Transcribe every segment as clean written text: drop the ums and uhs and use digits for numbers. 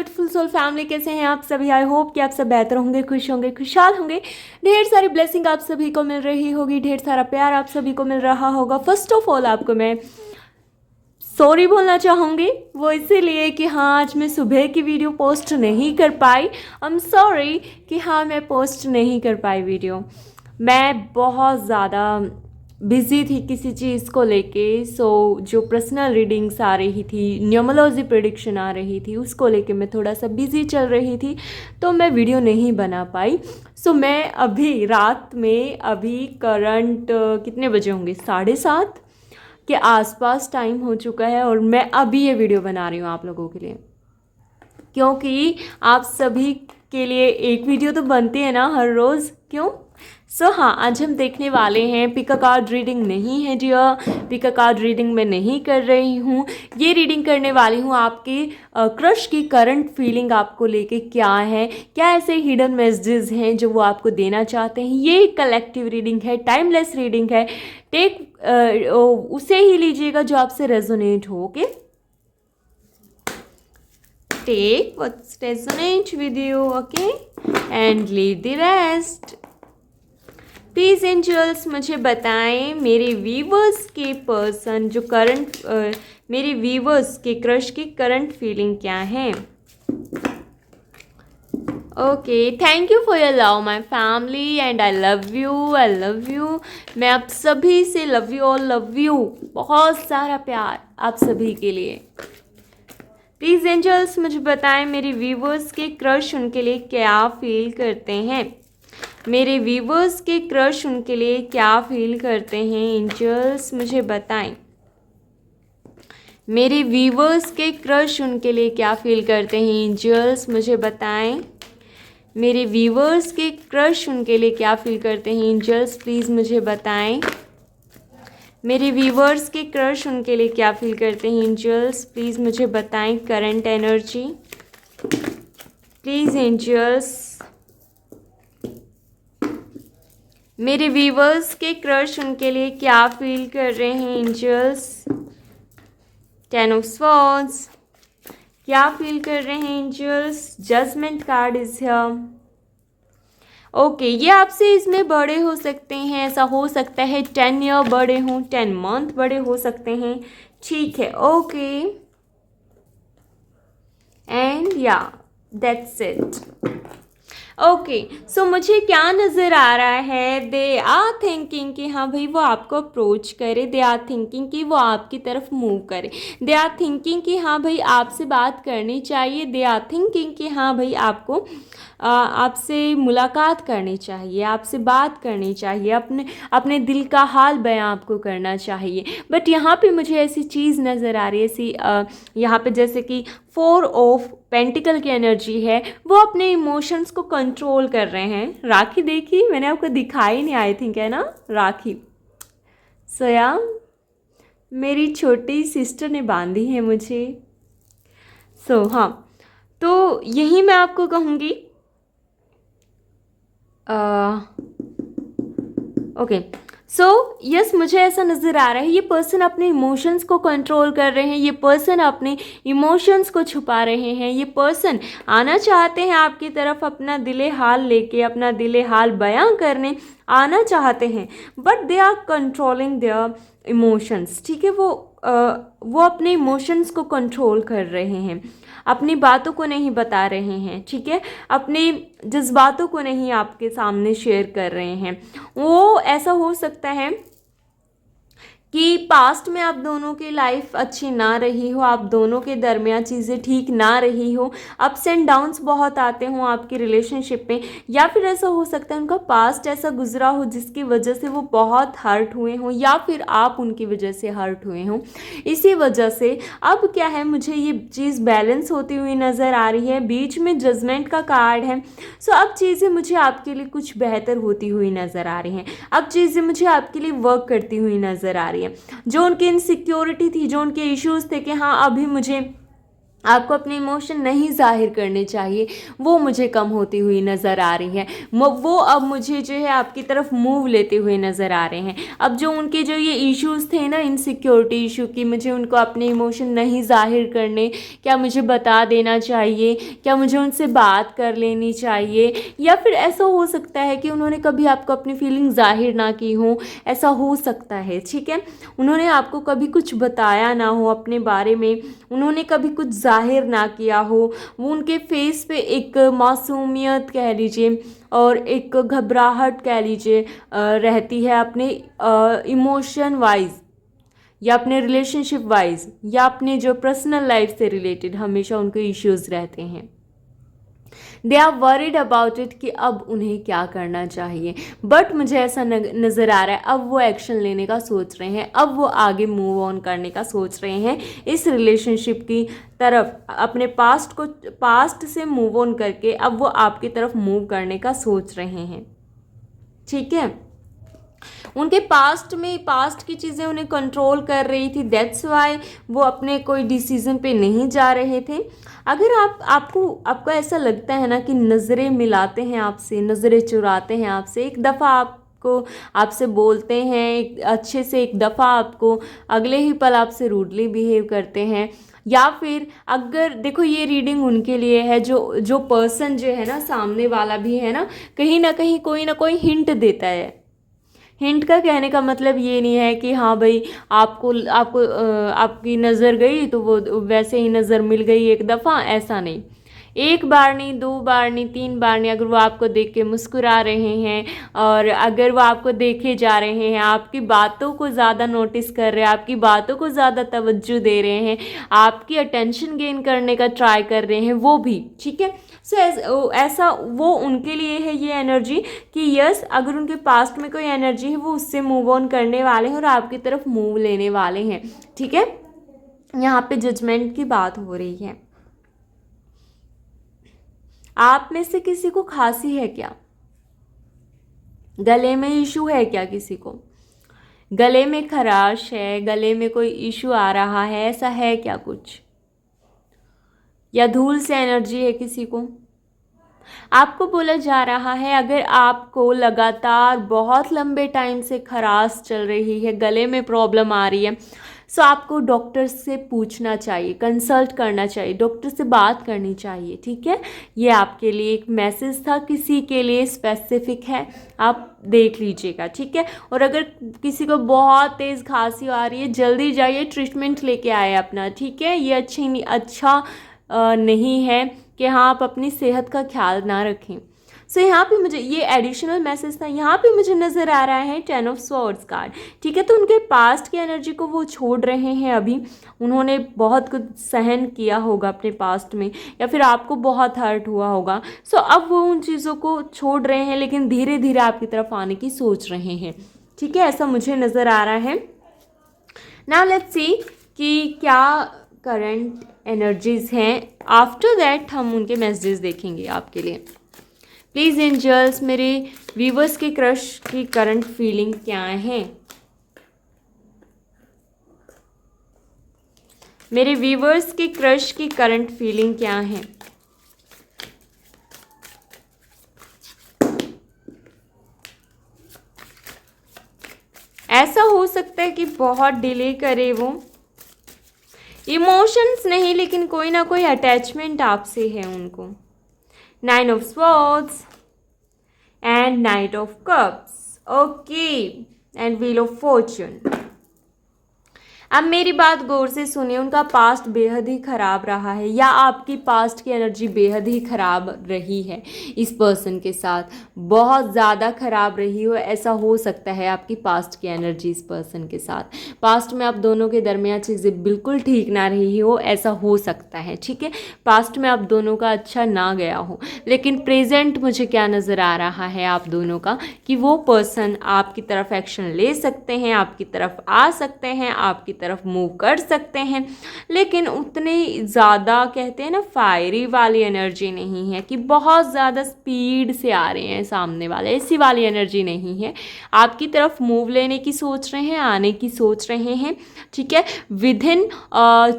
Beautiful soul family, कैसे हैं आप सभी। आई होप कि आप सब बेहतर होंगे, खुश होंगे, खुशहाल होंगे। ढेर सारी ब्लेसिंग आप सभी को मिल रही होगी, ढेर सारा प्यार आप सभी को मिल रहा होगा। फर्स्ट ऑफ ऑल आपको मैं सॉरी बोलना चाहूँगी, वो इसीलिए कि हाँ आज मैं सुबह की वीडियो पोस्ट नहीं कर पाई। आई एम सॉरी कि हाँ मैं पोस्ट नहीं कर पाई वीडियो। मैं बहुत ज़्यादा बिज़ी थी किसी चीज़ को लेके। जो पर्सनल रीडिंग्स आ रही थी, न्यूमरोलॉजी प्रेडिक्शन आ रही थी, उसको लेके मैं थोड़ा सा बिज़ी चल रही थी, तो मैं वीडियो नहीं बना पाई। मैं अभी रात में करंट कितने बजे होंगे, 7:30 के आसपास टाइम हो चुका है और मैं अभी ये वीडियो बना रही हूँ आप लोगों के लिए, क्योंकि आप सभी के लिए एक वीडियो तो बनती है ना हर रोज़, क्यों। हाँ, आज हम देखने वाले हैं, पिक अ कार्ड रीडिंग नहीं है dear, pick a card reading मैं नहीं कर रही हूँ। ये रीडिंग करने वाली हूँ आपकी क्रश की करंट फीलिंग आपको लेके क्या है, क्या ऐसे हिडन मैसेजेस हैं जो वो आपको देना चाहते हैं। ये कलेक्टिव रीडिंग है, टाइमलेस रीडिंग है। उसे ही लीजिएगा जो आपसे रेजोनेट हो। Okay, take what's resonate with you, okay, and leave the rest. Please angels मुझे बताएं मेरे वीवर्स के पर्सन जो करंट मेरे वीवर्स के क्रश की करंट फीलिंग क्या है। Okay, thank you for your love my family and I love you. मैं आप सभी से लव यू और लव यू, बहुत सारा प्यार आप सभी के लिए। प्लीज़ एंजल्स मुझे बताएं मेरे व्यूवर्स के क्रश उनके लिए क्या फील करते हैं। मेरे व्यूवर्स के क्रश उनके लिए क्या फील करते हैं, एंजल्स मुझे बताएं। मेरे व्यूवर्स के क्रश उनके लिए क्या फील करते हैं, एंजल्स मुझे बताएं। मेरे व्यूवर्स के क्रश उनके लिए क्या फील करते हैं, एंजल्स प्लीज़ मुझे बताएं। मेरे व्यूवर्स के क्रश उनके लिए क्या फील करते हैं, एंजल्स प्लीज़ मुझे बताएं। Current energy please angels. मेरे व्यूवर्स के क्रश उनके लिए क्या फील कर रहे हैं, एंजल्स। 10 ऑफ स्वॉर्ड्स क्या फील कर रहे हैं, angels. Judgement card is here. Okay, ये आपसे इसमें बड़े हो सकते हैं, ऐसा हो सकता है 10 ईयर बड़े हों, 10 मंथ बड़े हो सकते हैं, ठीक है। ओके, एंड या दैट्स इट। ओके, मुझे क्या नज़र आ रहा है, दे आर थिंकिंग कि हाँ भाई वो आपको अप्रोच करे, दे आर थिंकिंग कि वो आपकी तरफ मूव करे, दे आर थिंकिंग कि हाँ भाई आपसे बात करनी चाहिए, दे आर थिंकिंग कि हाँ भाई आपको आपसे मुलाकात करनी चाहिए, आपसे बात करनी चाहिए, अपने दिल का हाल बयां आपको करना चाहिए। बट यहाँ पे मुझे ऐसी चीज़ नज़र आ रही है, ऐसी यहाँ पे जैसे कि 4 ऑफ पेंटिकल की एनर्जी है, वो अपने इमोशंस को कंट्रोल कर रहे हैं। राखी देखी मैंने आपको दिखाई नहीं, आई थिंक है ना राखी। सोया मेरी छोटी सिस्टर ने बांधी है मुझे। हाँ, तो यही मैं आपको कहूँगी। ओके, यस मुझे ऐसा नज़र आ रहा है, ये पर्सन अपने इमोशंस को कंट्रोल कर रहे हैं, ये पर्सन अपने इमोशंस को छुपा रहे हैं, ये पर्सन आना चाहते हैं आपकी तरफ, अपना दिले हाल लेके, अपना दिले हाल बयां करने आना चाहते हैं, but they are controlling their emotions, ठीक है। वो अपने इमोशंस को कंट्रोल कर रहे हैं, अपनी बातों को नहीं बता रहे हैं, ठीक है, अपने जज्बातों को नहीं आपके सामने शेयर कर रहे हैं। वो ऐसा हो सकता है कि पास्ट में आप दोनों की लाइफ अच्छी ना रही हो, आप दोनों के दरमियान चीज़ें ठीक ना रही हो, अप्स एंड डाउन्स बहुत आते हों आपकी रिलेशनशिप में, या फिर ऐसा हो सकता है उनका पास्ट ऐसा गुजरा हो जिसकी वजह से वो बहुत हर्ट हुए हों, या फिर आप उनकी वजह से हर्ट हुए हों। इसी वजह से अब क्या है, मुझे ये चीज़ बैलेंस होती हुई नज़र आ रही है, बीच में जजमेंट का कार्ड है। अब चीज़ें मुझे आपके लिए कुछ बेहतर होती हुई नज़र आ रही हैं, अब चीज़ें मुझे आपके लिए वर्क करती हुई नज़र आ रही है। जो उनकी इनसिक्योरिटी थी, जो उनके इश्यूज़ थे कि हाँ अभी मुझे आपको अपने इमोशन नहीं जाहिर करने चाहिए, वो मुझे कम होती हुई नज़र आ रही है। वो अब मुझे जो है आपकी तरफ मूव लेते हुए नज़र आ रहे हैं। अब जो उनके जो ये इश्यूज़ थे ना, इनसिक्योरिटी इशू की, मुझे उनको अपने इमोशन नहीं जाहिर करने, क्या मुझे बता देना चाहिए, क्या मुझे उनसे बात कर लेनी चाहिए, या फिर ऐसा हो सकता है कि उन्होंने कभी आपको अपनी फीलिंग जाहिर ना की हो, ऐसा हो सकता है। ठीक है, उन्होंने आपको कभी कुछ बताया ना हो अपने बारे में, उन्होंने कभी कुछ जाहिर ना किया हो। वो उनके फेस पे एक मासूमियत कह लीजिए और एक घबराहट कह लीजिए रहती है अपने इमोशन वाइज, या अपने रिलेशनशिप वाइज, या अपने जो पर्सनल लाइफ से रिलेटेड हमेशा उनके इश्यूज़ रहते हैं। They are worried about it कि अब उन्हें क्या करना चाहिए। बट मुझे ऐसा नज़र आ रहा है अब वो एक्शन लेने का सोच रहे हैं, अब वो आगे मूव ऑन करने का सोच रहे हैं इस रिलेशनशिप की तरफ। अपने पास्ट से मूव ऑन करके अब वो आपकी तरफ मूव करने का सोच रहे हैं। ठीक है, उनके पास्ट की चीज़ें उन्हें कंट्रोल कर रही थी, दैट्स वाई वो अपने कोई डिसीजन पे नहीं जा रहे थे। अगर आपको ऐसा लगता है ना कि नज़रें मिलाते हैं आपसे, नज़रें चुराते हैं आपसे, एक दफ़ा आपसे बोलते हैं एक अच्छे से, एक दफ़ा आपको अगले ही पल आपसे रूडली बिहेव करते हैं, या फिर अगर देखो ये रीडिंग उनके लिए है जो पर्सन जो है ना, सामने वाला भी है ना कहीं कोई ना कोई हिंट देता है। हिंट का कहने का मतलब ये नहीं है कि हाँ भाई आपकी नज़र गई तो वो वैसे ही नज़र मिल गई एक दफ़ा, ऐसा नहीं। एक बार नहीं, दो बार नहीं, तीन बार नहीं, अगर वो आपको देख के मुस्कुरा रहे हैं और अगर वो आपको देखे जा रहे हैं, आपकी बातों को ज़्यादा नोटिस कर रहे हैं, आपकी बातों को ज़्यादा तवज्जो दे रहे हैं, आपकी अटेंशन गेन करने का ट्राई कर रहे हैं, वो भी ठीक है। सो ऐसा वो उनके लिए है ये एनर्जी कि यस, अगर उनके पास्ट में कोई एनर्जी है वो उससे मूव ऑन करने वाले हैं और आपकी तरफ मूव लेने वाले हैं। ठीक है, यहाँ पे जजमेंट की बात हो रही है। आप में से किसी को खांसी है क्या? गले में इशू है क्या? किसी को गले में खराश है, गले में कोई इशू आ रहा है, ऐसा है क्या कुछ? या धूल से एनर्जी है किसी को? आपको बोला जा रहा है अगर आपको लगातार बहुत लंबे टाइम से खराश चल रही है, गले में प्रॉब्लम आ रही है, सो आपको डॉक्टर से पूछना चाहिए, कंसल्ट करना चाहिए, डॉक्टर से बात करनी चाहिए। ठीक है, ये आपके लिए एक मैसेज था, किसी के लिए स्पेसिफिक है, आप देख लीजिएगा। ठीक है, और अगर किसी को बहुत तेज़ खांसी आ रही है, जल्दी जाइए ट्रीटमेंट लेके आए अपना। ठीक है, ये अच्छा नहीं है कि हाँ आप अपनी सेहत का ख्याल ना रखें। सो यहाँ पे मुझे ये एडिशनल मैसेज था। यहाँ पे मुझे नज़र आ रहा है 10 ऑफ स्वॉर्ड्स कार्ड। ठीक है, तो उनके पास्ट की एनर्जी को वो छोड़ रहे हैं। अभी उन्होंने बहुत कुछ सहन किया होगा अपने पास्ट में, या फिर आपको बहुत हर्ट हुआ होगा। सो अब वो उन चीज़ों को छोड़ रहे हैं, लेकिन धीरे धीरे आपकी तरफ आने की सोच रहे हैं। ठीक है, ऐसा मुझे नज़र आ रहा है। नाउ लेट्स सी कि क्या करंट एनर्जीज हैं। आफ्टर दैट हम उनके मैसेजेस देखेंगे आपके लिए। प्लीज़ एंजल्स, मेरे व्यूवर्स के क्रश की करंट फीलिंग क्या है? मेरे व्यूवर्स के क्रश की करंट फीलिंग क्या है? ऐसा हो सकता है कि बहुत डिले करे वो, इमोशंस नहीं लेकिन कोई ना कोई अटैचमेंट आपसे है उनको। 9 of swords and night of cups, okay, and wheel of Fortune. अब मेरी बात गौर से सुनिए, उनका पास्ट बेहद ही ख़राब रहा है, या आपकी पास्ट की एनर्जी बेहद ही ख़राब रही है इस पर्सन के साथ, बहुत ज़्यादा ख़राब रही हो, ऐसा हो सकता है आपकी पास्ट की एनर्जी इस पर्सन के साथ। पास्ट में आप दोनों के दरमियान चीज़ें बिल्कुल ठीक ना रही हो, ऐसा हो सकता है। ठीक है, पास्ट में आप दोनों का अच्छा ना गया हो, लेकिन प्रेजेंट मुझे क्या नज़र आ रहा है आप दोनों का, कि वो पर्सन आपकी तरफ एक्शन ले सकते हैं, आपकी तरफ आ सकते हैं, आपकी तरफ मूव कर सकते हैं, लेकिन उतनी ज़्यादा कहते हैं ना फायरी वाली एनर्जी नहीं है कि बहुत ज़्यादा स्पीड से आ रहे हैं सामने वाले, ऐसी वाली एनर्जी नहीं है। आपकी तरफ मूव लेने की सोच रहे हैं, आने की सोच रहे हैं। ठीक है, विद इन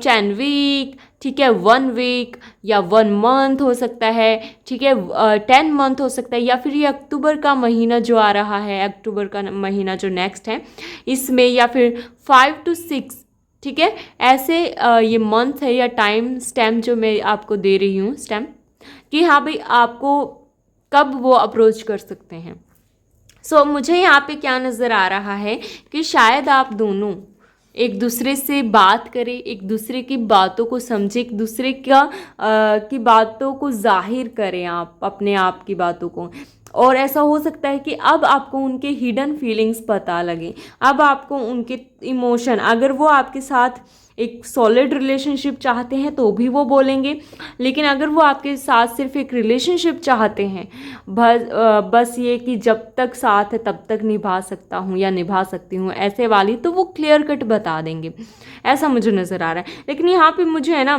10 वीक ठीक है, 1 वीक या 1 मंथ हो सकता है, ठीक है, 10 मंथ हो सकता है, या फिर ये अक्टूबर का महीना जो आ रहा है, अक्टूबर का महीना जो नेक्स्ट है इसमें, या फिर 5 to 6, ठीक है, ऐसे ये मंथ है या टाइम स्टैम्प जो मैं आपको दे रही हूँ स्टैम्प, कि हाँ भाई आपको कब वो अप्रोच कर सकते हैं। सो मुझे यहाँ पे क्या नज़र आ रहा है कि शायद आप दोनों एक दूसरे से बात करें, एक दूसरे की बातों को समझें, एक दूसरे की बातों को जाहिर करें, आप अपने आप की बातों को। और ऐसा हो सकता है कि अब आपको उनके हिडन फीलिंग्स पता लगे, अब आपको उनके इमोशन, अगर वो आपके साथ एक सॉलिड रिलेशनशिप चाहते हैं तो भी वो बोलेंगे, लेकिन अगर वो आपके साथ सिर्फ एक रिलेशनशिप चाहते हैं, बस ये कि जब तक साथ है तब तक निभा सकता हूँ या निभा सकती हूँ ऐसे वाली, तो वो क्लियर कट बता देंगे, ऐसा मुझे नज़र आ रहा है। लेकिन यहाँ पे मुझे है ना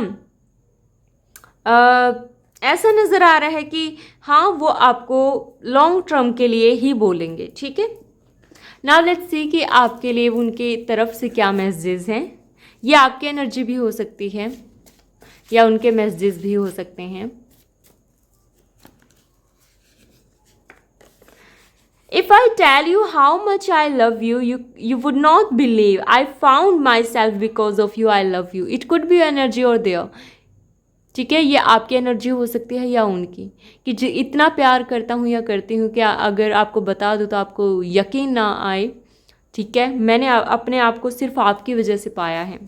ऐसा नज़र आ रहा है कि हाँ वो आपको लॉन्ग टर्म के लिए ही बोलेंगे, ठीक है। नाउ लेट्स सी कि आपके लिए उनके तरफ से क्या मैसेजेस हैं। ये आपकी एनर्जी भी हो सकती है या उनके मैसेजेस भी हो सकते हैं। If I tell you how much I love you, you would not believe. I found myself because of you. I love you. It could be energy or there. ठीक है, ये आपकी एनर्जी हो सकती है या उनकी, कि जो इतना प्यार करता हूँ या करती हूँ, क्या अगर आपको बता दूँ तो आपको यकीन ना आए, ठीक है। मैंने अपने आप को सिर्फ आपकी वजह से पाया है।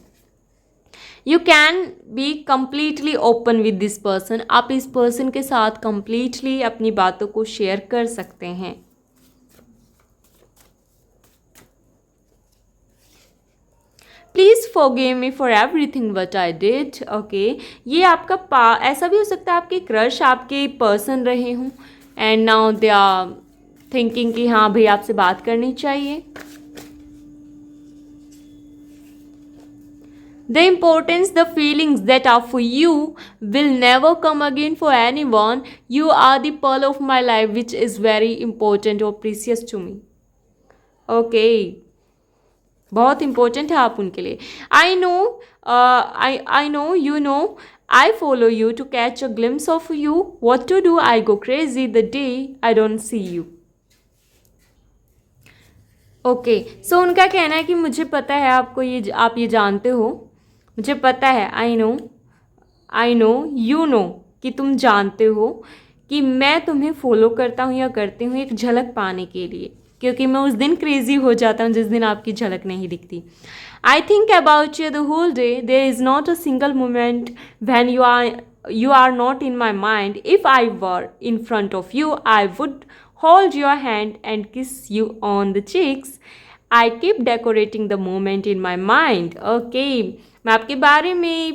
You can be completely open with this person. आप इस पर्सन के साथ कम्प्लीटली अपनी बातों को शेयर कर सकते हैं। Please forgive me for everything what I did. Okay, ये आपका ऐसा भी हो सकता है आपके क्रश आपके पर्सन रहे हों and now they are thinking कि हाँ भाई आपसे बात करनी चाहिए। The importance, the feelings that are for you will never come again for anyone. You are the pearl of my life, which is very important or precious to me. Okay, बहुत important है आप उनके लिए। I know, I know, you know, I follow you to catch a glimpse of you. What to do? I go crazy the day I don't see you. Okay, so उनका कहना है कि मुझे पता है आपको आप ये जानते हो, मुझे पता है, आई नो, यू नो, कि तुम जानते हो कि मैं तुम्हें फॉलो करता हूँ या करती हूँ एक झलक पाने के लिए, क्योंकि मैं उस दिन क्रेजी हो जाता हूँ जिस दिन आपकी झलक नहीं दिखती। I think about you the whole day, there is not a single moment when you are not in my mind. If I were in front of you, I would hold your hand and kiss you on the cheeks. I keep decorating the moment in my mind. Okay, मैं आपके बारे में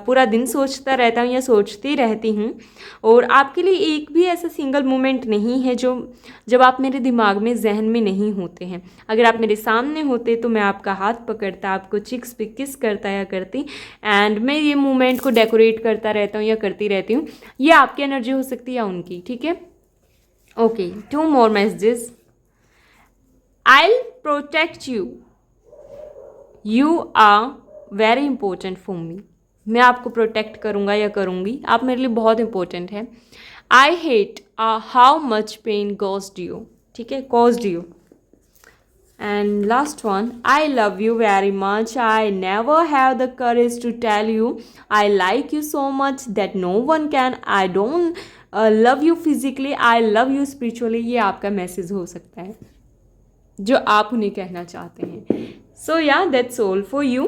पूरा दिन सोचता रहता हूँ या सोचती रहती हूँ, और आपके लिए एक भी ऐसा सिंगल मोमेंट नहीं है जो जब आप मेरे दिमाग में, जहन में नहीं होते हैं। अगर आप मेरे सामने होते तो मैं आपका हाथ पकड़ता, आपको चिक्स पे किस करता या करती, एंड मैं ये मोमेंट को डेकोरेट करता रहता हूँ या करती रहती हूँ। ये आपकी एनर्जी हो सकती है या उनकी, ठीक है। Okay, 2 more messages. I'll protect you. You are very important for me. मैं आपको प्रोटेक्ट करूँगा या करूँगी, आप मेरे लिए बहुत इंपॉर्टेंट है। I hate how much pain caused you. ठीक है, caused you. And last one, I love you very much. I never have the courage to tell you I like you so much that no one can. I don't love you physically. I love you spiritually. ये आपका message हो सकता है जो आप उन्हें कहना चाहते हैं। सो या दैट्स ऑल फॉर यू।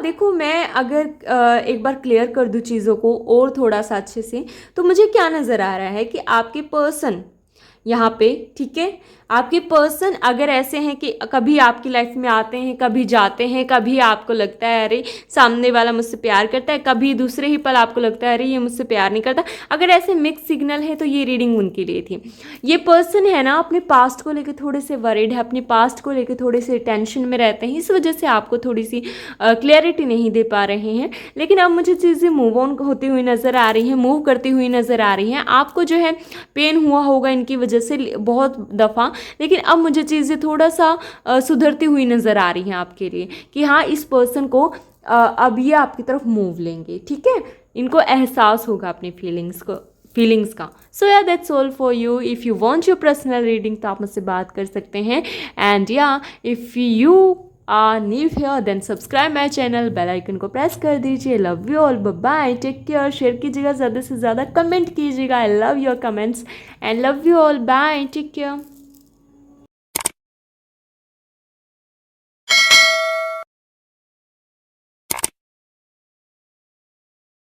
देखो, मैं अगर एक बार क्लियर कर दूँ चीज़ों को और थोड़ा सा अच्छे से, तो मुझे क्या नज़र आ रहा है कि आपके पर्सन यहाँ पे, ठीक है, आपके पर्सन अगर ऐसे हैं कि कभी आपकी लाइफ में आते हैं, कभी जाते हैं, कभी आपको लगता है अरे सामने वाला मुझसे प्यार करता है, कभी दूसरे ही पल आपको लगता है अरे ये मुझसे प्यार नहीं करता, अगर ऐसे मिक्स सिग्नल है तो ये रीडिंग उनके लिए थी। ये पर्सन है ना अपने पास्ट को लेकर थोड़े से वरीड है, अपने पास्ट को लेकर थोड़े से टेंशन में रहते हैं, इस वजह से आपको थोड़ी सी क्लैरिटी नहीं दे पा रहे हैं। लेकिन अब मुझे चीज़ें मूव ऑन होती हुई नज़र आ रही हैं, मूव करती हुई नज़र आ रही हैं। आपको जो है पेन हुआ होगा इनकी वजह से बहुत दफ़ा, लेकिन अब मुझे चीज़ें थोड़ा सा सुधरती हुई नज़र आ रही हैं आपके लिए, कि हाँ इस पर्सन को अब ये आपकी तरफ मूव लेंगे, ठीक है, इनको एहसास होगा अपनी फीलिंग्स का। सो या that's all for you. If you want your personal reading तो आप मुझसे बात कर सकते हैं। एंड या if you are new here then subscribe my channel, bell icon को प्रेस कर दीजिए। Love you all, bye, take care. Share कीजिएगा ज़्यादा से ज़्यादा, कमेंट कीजिएगा। I love your comments and love you all, bye, take care.